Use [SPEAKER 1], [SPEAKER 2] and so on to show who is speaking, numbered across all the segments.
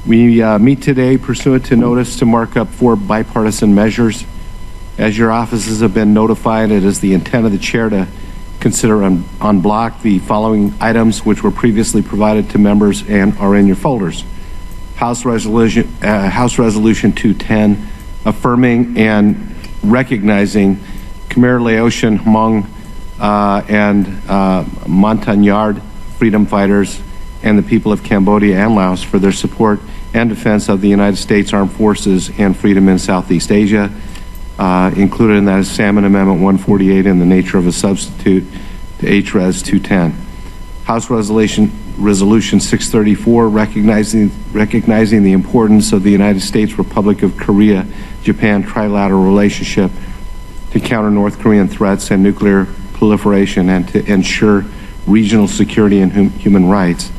[SPEAKER 1] We meet today pursuant to notice to mark up 4 bipartisan measures. As your offices have been notified, it is the intent of the chair to consider en bloc the following items which were previously provided to members and are in your folders. House Resolution 210, affirming and recognizing Khmer Laotian Hmong and Montagnard freedom fighters and the people of Cambodia and Laos for their support and defense of the United States Armed Forces and freedom in Southeast Asia. Included in that is Salmon Amendment 148 in the nature of a substitute to HRES 210. House Resolution 634, recognizing the importance of the United States Republic of Korea Japan trilateral relationship to counter North Korean threats and nuclear proliferation and to ensure regional security and human rights.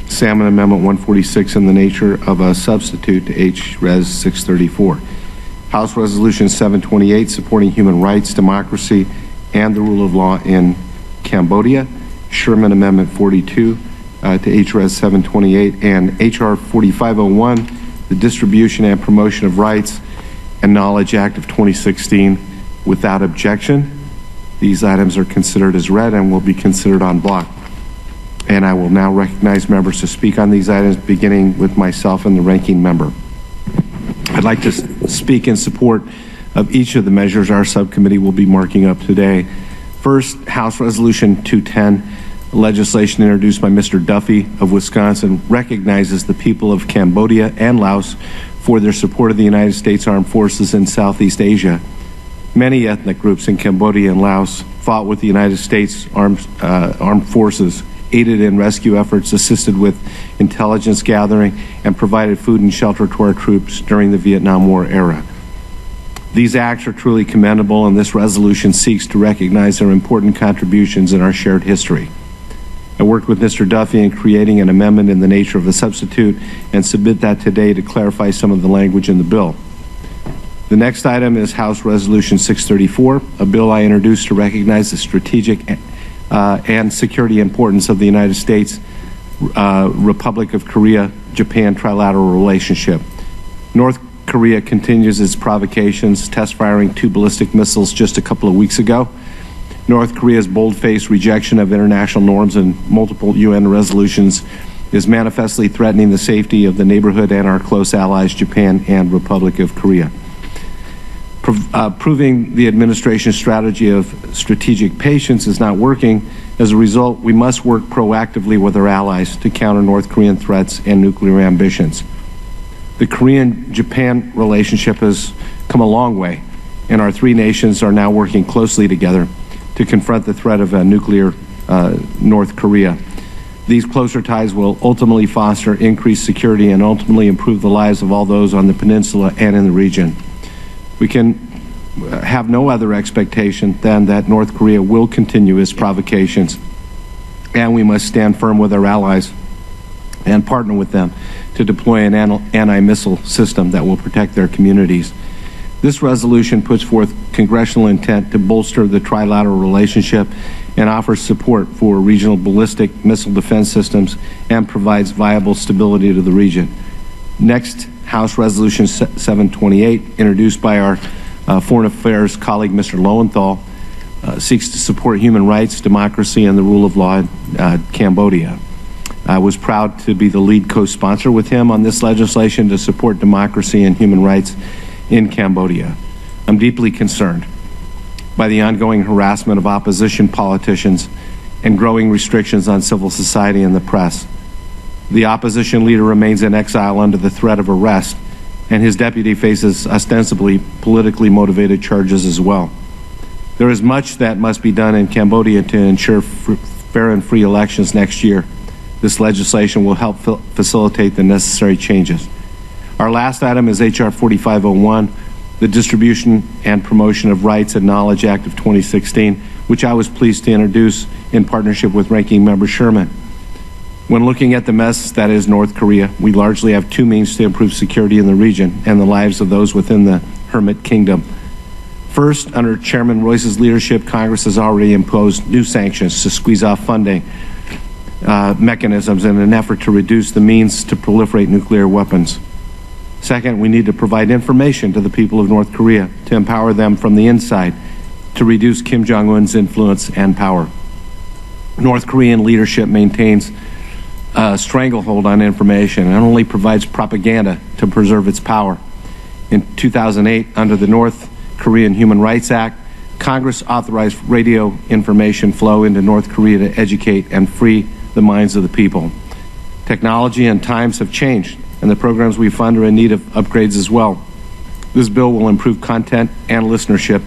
[SPEAKER 1] Salmon Amendment 146 in the nature of a substitute to HRES 634. House Resolution 728, supporting human rights, democracy, and the rule of law in Cambodia. Sherman Amendment 42 to HRES 728, and H.R. 4501, the Distribution and Promotion of Rights and Knowledge Act of 2016, without objection. These items are considered as read and will be considered en bloc. And I will now recognize members to speak on these items, beginning with myself and the ranking member. I'd like to speak in support of each of the measures our subcommittee will be marking up today. First, House Resolution 210, legislation introduced by Mr. Duffy of Wisconsin, recognizes the people of Cambodia and Laos for their support of the United States Armed Forces in Southeast Asia. Many ethnic groups in Cambodia and Laos fought with the United States Armed Forces, aided in rescue efforts, assisted with intelligence gathering, and provided food and shelter to our troops during the Vietnam War era. These acts are truly commendable, and this resolution seeks to recognize their important contributions in our shared history. I worked with Mr. Duffy in creating an amendment in the nature of a substitute and submit that today to clarify some of the language in the bill. The next item is House Resolution 634, a bill I introduced to recognize the strategic and security importance of the United States Republic of Korea Japan trilateral relationship. North Korea continues its provocations, test firing 2 ballistic missiles just a couple of weeks ago. North Korea's bold-faced rejection of international norms and multiple UN resolutions is manifestly threatening the safety of the neighborhood and our close allies, Japan and Republic of Korea. Proving the administration's strategy of strategic patience is not working. As a result, we must work proactively with our allies to counter North Korean threats and nuclear ambitions. The Korean-Japan relationship has come a long way, and our 3 nations are now working closely together to confront the threat of nuclear North Korea. These closer ties will ultimately foster increased security and ultimately improve the lives of all those on the peninsula and in the region. We can have no other expectation than that North Korea will continue its provocations, and we must stand firm with our allies and partner with them to deploy an anti-missile system that will protect their communities. This resolution puts forth congressional intent to bolster the trilateral relationship and offers support for regional ballistic missile defense systems and provides viable stability to the region. Next, House Resolution 728, introduced by our Foreign Affairs colleague, Mr. Lowenthal, seeks to support human rights, democracy, and the rule of law in Cambodia. I was proud to be the lead co-sponsor with him on this legislation to support democracy and human rights in Cambodia. I'm deeply concerned by the ongoing harassment of opposition politicians and growing restrictions on civil society and the press. The opposition leader remains in exile under the threat of arrest, and his deputy faces ostensibly politically motivated charges as well. There is much that must be done in Cambodia to ensure fair and free elections next year. This legislation will help facilitate the necessary changes. Our last item is H.R. 4501, the Distribution and Promotion of Rights and Knowledge Act of 2016, which I was pleased to introduce in partnership with Ranking Member Sherman. When looking at the mess that is North Korea, we largely have 2 means to improve security in the region and the lives of those within the Hermit Kingdom. First, under Chairman Royce's leadership, Congress has already imposed new sanctions to squeeze off funding mechanisms in an effort to reduce the means to proliferate nuclear weapons. Second, we need to provide information to the people of North Korea to empower them from the inside to reduce Kim Jong-un's influence and power. North Korean leadership maintains a stranglehold on information and only provides propaganda to preserve its power. In 2008, under the North Korean Human Rights Act, Congress authorized radio information flow into North Korea to educate and free the minds of the people. Technology and times have changed, and the programs we fund are in need of upgrades as well. This bill will improve content and listenership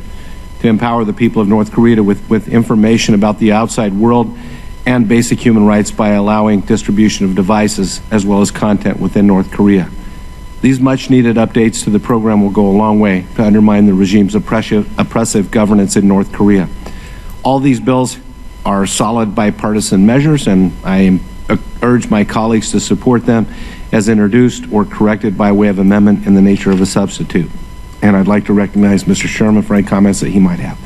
[SPEAKER 1] to empower the people of North Korea with information about the outside world and basic human rights by allowing distribution of devices as well as content within North Korea. These much-needed updates to the program will go a long way to undermine the regime's oppressive governance in North Korea. All these bills are solid bipartisan measures, and I urge my colleagues to support them as introduced or corrected by way of amendment in the nature of a substitute. And I'd like to recognize Mr. Sherman for any comments that he might have.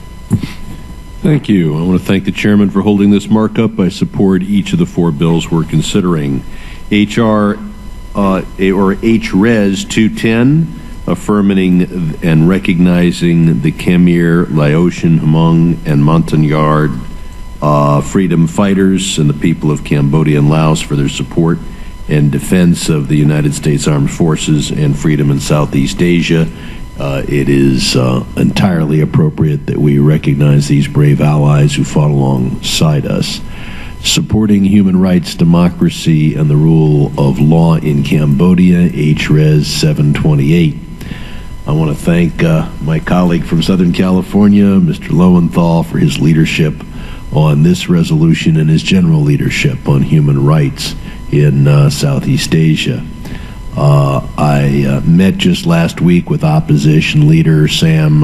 [SPEAKER 2] Thank you. I want to thank the chairman for holding this markup. I support each of the 4 bills we're considering. HRES 210, affirming and recognizing the Khmer, Laotian, Hmong, and Montagnard freedom fighters and the people of Cambodia and Laos for their support and defense of the United States Armed Forces and freedom in Southeast Asia. It is entirely appropriate that we recognize these brave allies who fought alongside us. Supporting human rights, democracy, and the rule of law in Cambodia, HRES 728. I want to thank my colleague from Southern California, Mr. Lowenthal, for his leadership on this resolution and his general leadership on human rights in Southeast Asia. I met just last week with opposition leader Sam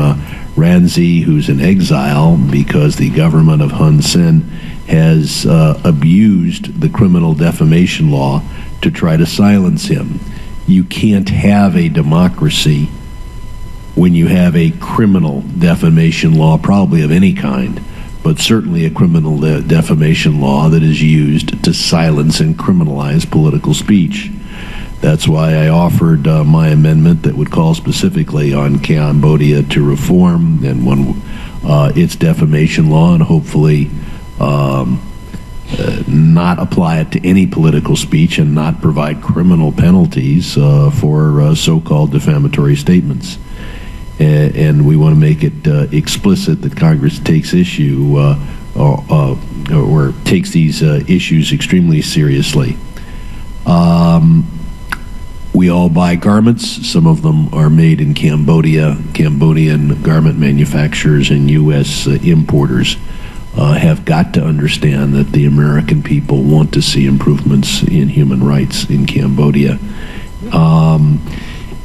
[SPEAKER 2] Rainsy, who's in exile because the government of Hun Sen has abused the criminal defamation law to try to silence him. You can't have a democracy when you have a criminal defamation law, probably of any kind, but certainly a criminal defamation law that is used to silence and criminalize political speech. That's why I offered my amendment that would call specifically on Cambodia to reform and its defamation law and hopefully not apply it to any political speech and not provide criminal penalties for so-called defamatory statements. And we want to make it explicit that Congress takes issue or takes these issues extremely seriously. We all buy garments. Some of them are made in Cambodia. Cambodian garment manufacturers and U.S. importers have got to understand that the American people want to see improvements in human rights in Cambodia.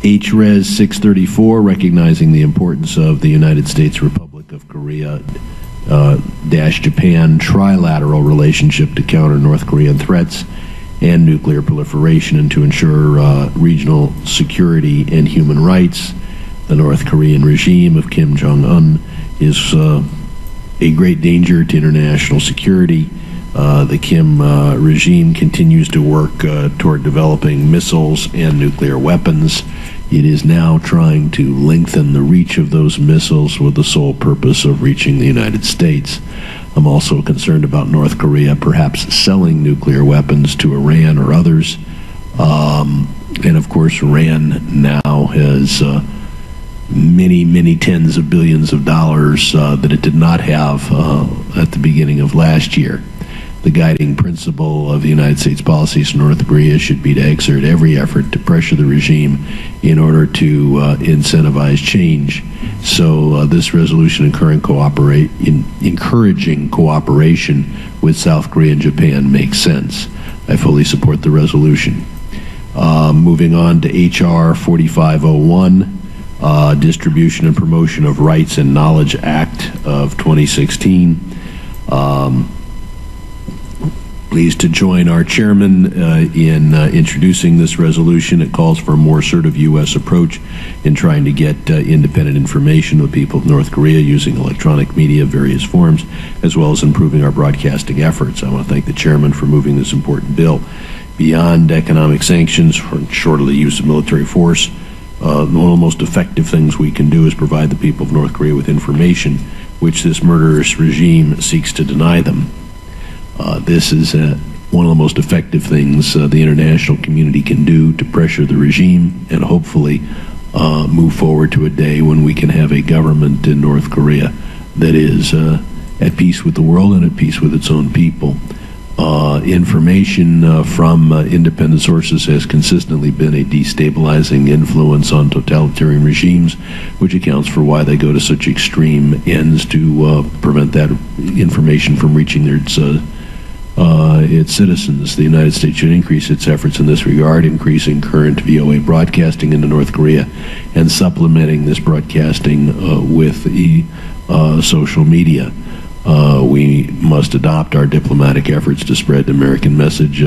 [SPEAKER 2] HRES 634, recognizing the importance of the United States Republic of Korea Japan trilateral relationship to counter North Korean threats and nuclear proliferation and to ensure regional security and human rights. The North Korean regime of Kim Jong-un is a great danger to international security. The Kim regime continues to work toward developing missiles and nuclear weapons. It is now trying to lengthen the reach of those missiles with the sole purpose of reaching the United States. I'm also concerned about North Korea perhaps selling nuclear weapons to Iran or others. And of course, Iran now has many, many tens of billions of dollars that it did not have at the beginning of last year. The guiding principle of the United States policies in North Korea should be to exert every effort to pressure the regime in order to incentivize change. So this resolution encouraging cooperation with South Korea and Japan makes sense. I fully support the resolution. Moving on to H.R. 4501, Distribution and Promotion of Rights and Knowledge Act of 2016. pleased to join our chairman in introducing this resolution. It calls for a more assertive U.S. approach in trying to get independent information of the people of North Korea using electronic media of various forms, as well as improving our broadcasting efforts. I want to thank the chairman for moving this important bill. Beyond economic sanctions, short of the use of military force, one of the most effective things we can do is provide the people of North Korea with information which this murderous regime seeks to deny them. This is one of the most effective things the international community can do to pressure the regime and hopefully move forward to a day when we can have a government in North Korea that is at peace with the world and at peace with its own people. Information from independent sources has consistently been a destabilizing influence on totalitarian regimes, which accounts for why they go to such extreme ends to prevent that information from reaching its citizens. The United States should increase its efforts in this regard, increasing current VOA broadcasting into North Korea and supplementing this broadcasting with social media. We must adopt our diplomatic efforts to spread the American message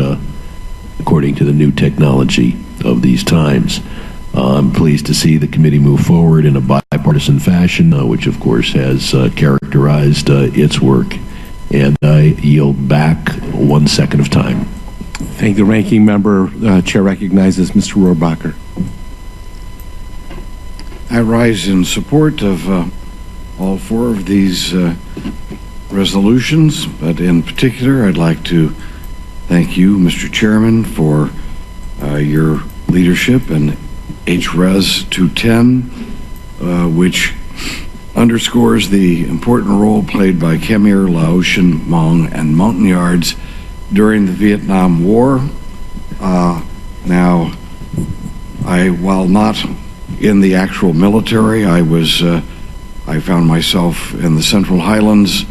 [SPEAKER 2] according to the new technology of these times. I'm pleased to see the committee move forward in a bipartisan fashion, which of course has characterized its work. And I yield back 1 second of time.
[SPEAKER 1] Thank the ranking member. Chair recognizes Mr. Rohrabacher.
[SPEAKER 3] I rise in support of all four of these resolutions, but in particular, I'd like to thank you, Mr. Chairman, for your leadership in HRES 210, which underscores the important role played by Khmer, Laotian, Hmong, and Montagnards during the Vietnam War. Now, while not in the actual military, I found myself in the Central Highlands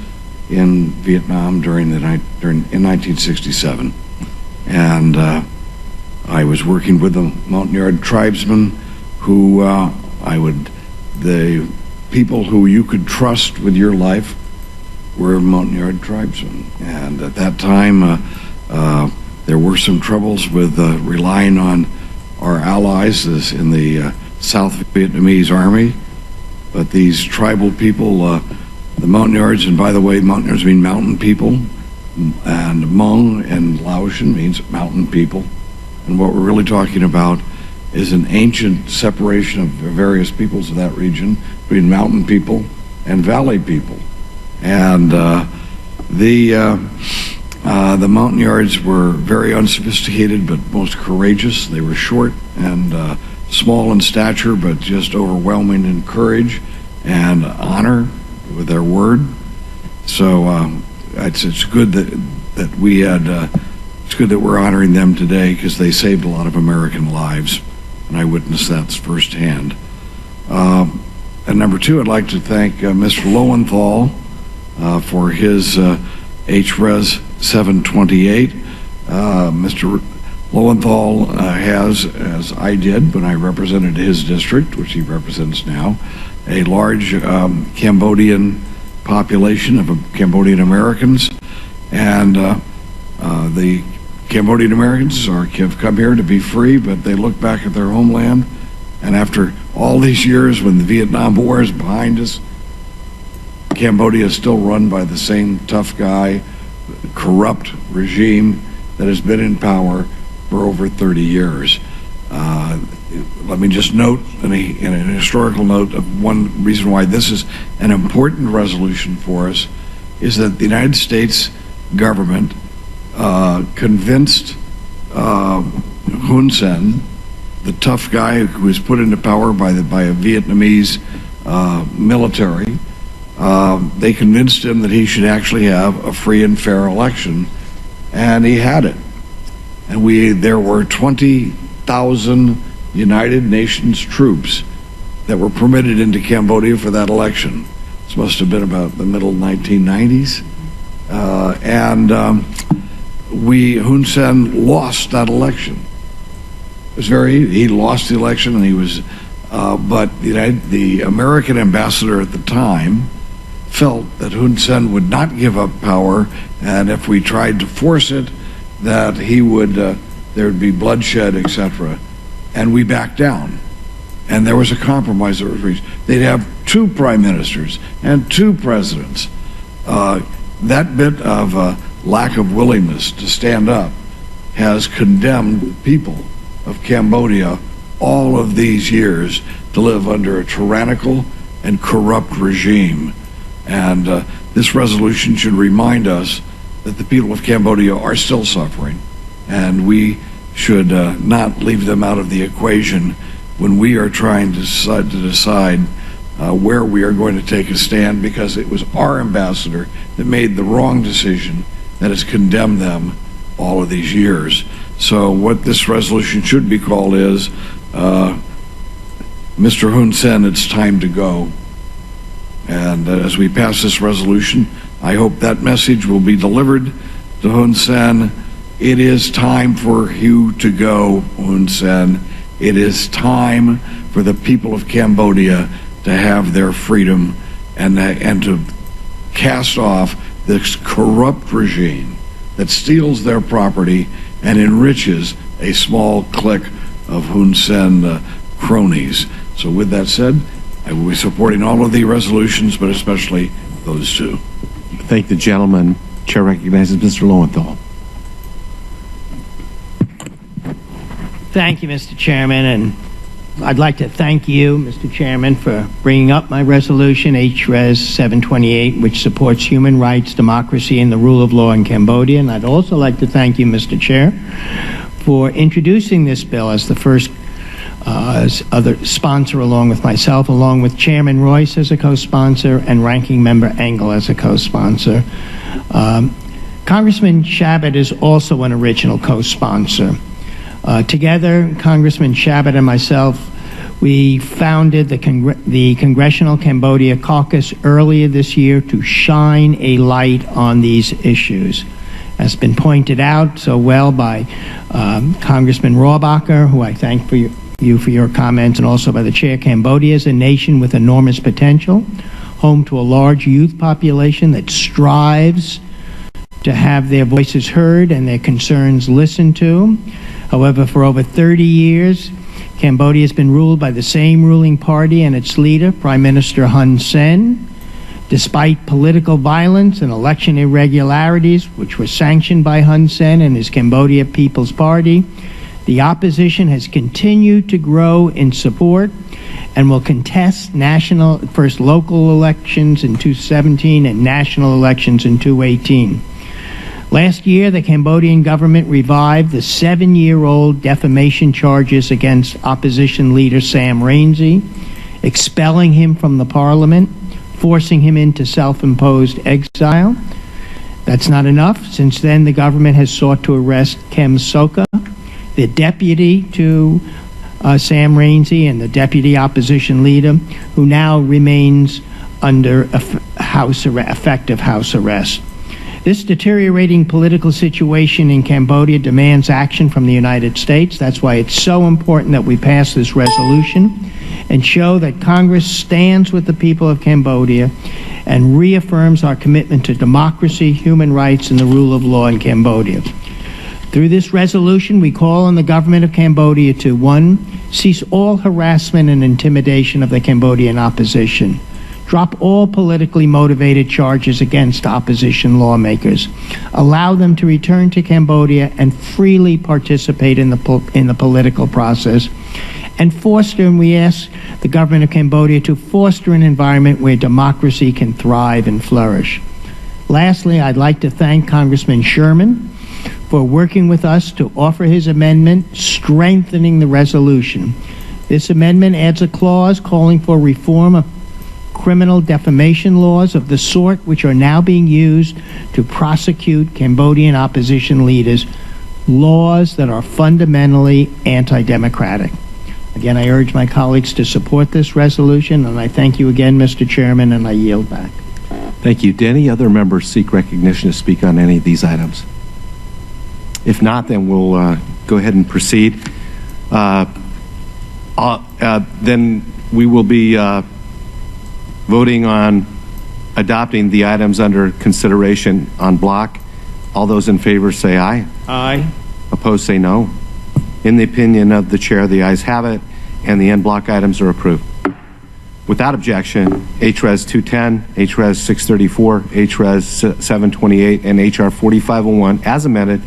[SPEAKER 3] in Vietnam in 1967, and I was working with the Montagnard tribesmen, who the people who you could trust with your life were Montagnard tribesmen, and at that time there were some troubles with relying on our allies in the South Vietnamese Army, but these tribal people, the Montagnards, and by the way, Montagnards mean mountain people, and Hmong and Laotian means mountain people. And what we're really talking about is an ancient separation of the various peoples of that region between mountain people and valley people. And the Montagnards were very unsophisticated but most courageous. They were short and small in stature, but just overwhelming in courage and honor with their word. So it's good that we had. It's good that we're honoring them today because they saved a lot of American lives, and I witnessed that firsthand. And number two, I'd like to thank Mr. Lowenthal for his HRES 728. Mr. Lowenthal has, as I did when I represented his district, which he represents now, a large Cambodian population of Cambodian Americans, and the Cambodian Americans have come here to be free, but they look back at their homeland, and after all these years when the Vietnam War is behind us, Cambodia is still run by the same tough guy, corrupt regime that has been in power for over 30 years. Let me just note, in a historical note, of one reason why this is an important resolution for us is that the United States government convinced Hun Sen, the tough guy who was put into power by a Vietnamese military, they convinced him that he should actually have a free and fair election, and he had it. And there were 20,000 United Nations troops that were permitted into Cambodia for that election. This must have been about the middle 1990s. Hun Sen lost that election. He lost the election, and he was, but the American ambassador at the time felt that Hun Sen would not give up power, and if we tried to force it, that he would, there'd be bloodshed, etc. And we backed down. And there was a compromise that was reached. They'd have 2 prime ministers and 2 presidents. That bit of lack of willingness to stand up has condemned people of Cambodia all of these years to live under a tyrannical and corrupt regime. And this resolution should remind us that the people of Cambodia are still suffering, and we should not leave them out of the equation when we are trying to decide where we are going to take a stand, because it was our ambassador that made the wrong decision that has condemned them all of these years. So what this resolution should be called is, Mr. Hun Sen, it's time to go. And as we pass this resolution, I hope that message will be delivered to Hun Sen. It is time for you to go, Hun Sen. It is time for the people of Cambodia to have their freedom and to cast off this corrupt regime that steals their property and enriches a small clique of Hun Sen cronies. So with that said, I will be supporting all of the resolutions, but especially those 2.
[SPEAKER 1] Thank the gentleman. Chair recognizes Mr. Lowenthal.
[SPEAKER 4] Thank you, Mr. Chairman, and I'd like to thank you, Mr. Chairman, for bringing up my resolution, HRES 728, which supports human rights, democracy, and the rule of law in Cambodia. And I'd also like to thank you, Mr. Chair, for introducing this bill as the first other sponsor, along with myself, along with Chairman Royce as a co-sponsor and Ranking Member Engel as a co-sponsor. Congressman Chabot is also an original co-sponsor. Together, Congressman Chabot and myself, we founded the Congressional Cambodia Caucus earlier this year to shine a light on these issues. As been pointed out so well by Congressman Rohrabacher, who I thank for you for your comments, and also by the chair, Cambodia is a nation with enormous potential, home to a large youth population that strives to have their voices heard and their concerns listened to. However, for over 30 years, Cambodia has been ruled by the same ruling party and its leader, Prime Minister Hun Sen. Despite political violence and election irregularities, which were sanctioned by Hun Sen and his Cambodia People's Party, the opposition has continued to grow in support and will contest first local elections in 2017 and national elections in 2018. Last year, the Cambodian government revived the 7-year-old defamation charges against opposition leader Sam Rainsy, expelling him from the parliament, forcing him into self-imposed exile. That's not enough. Since then, the government has sought to arrest Kem Sokha, the deputy to Sam Rainsy and the deputy opposition leader, who now remains under effective house arrest. This deteriorating political situation in Cambodia demands action from the United States. That's why it's so important that we pass this resolution and show that Congress stands with the people of Cambodia and reaffirms our commitment to democracy, human rights, and the rule of law in Cambodia. Through this resolution, we call on the government of Cambodia to, 1, cease all harassment and intimidation of the Cambodian opposition. Drop all politically motivated charges against opposition lawmakers. Allow them to return to Cambodia and freely participate in the political process. And we ask the government of Cambodia to foster an environment where democracy can thrive and flourish. Lastly, I'd like to thank Congressman Sherman for working with us to offer his amendment strengthening the resolution. This amendment adds a clause calling for reform of criminal defamation laws of the sort which are now being used to prosecute Cambodian opposition leaders, laws that are fundamentally anti-democratic. Again, I urge my colleagues to support this resolution, and I thank you again, Mr. Chairman, and I yield back.
[SPEAKER 1] Thank you. Do any other members seek recognition to speak on any of these items? If not, then we'll go ahead and proceed. Then we will be voting on adopting the items under consideration on block. All those in favor say aye.
[SPEAKER 4] Aye.
[SPEAKER 1] Opposed say no. In the opinion of the chair, the ayes have it, and the en bloc items are approved. Without objection, HRES 210, HRES 634, HRES 728, and HR 4501, as amended,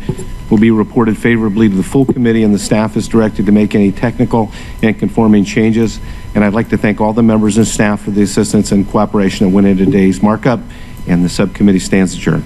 [SPEAKER 1] will be reported favorably to the full committee, and the staff is directed to make any technical and conforming changes. And I'd like to thank all the members and staff for the assistance and cooperation that went into today's markup, and the subcommittee stands adjourned.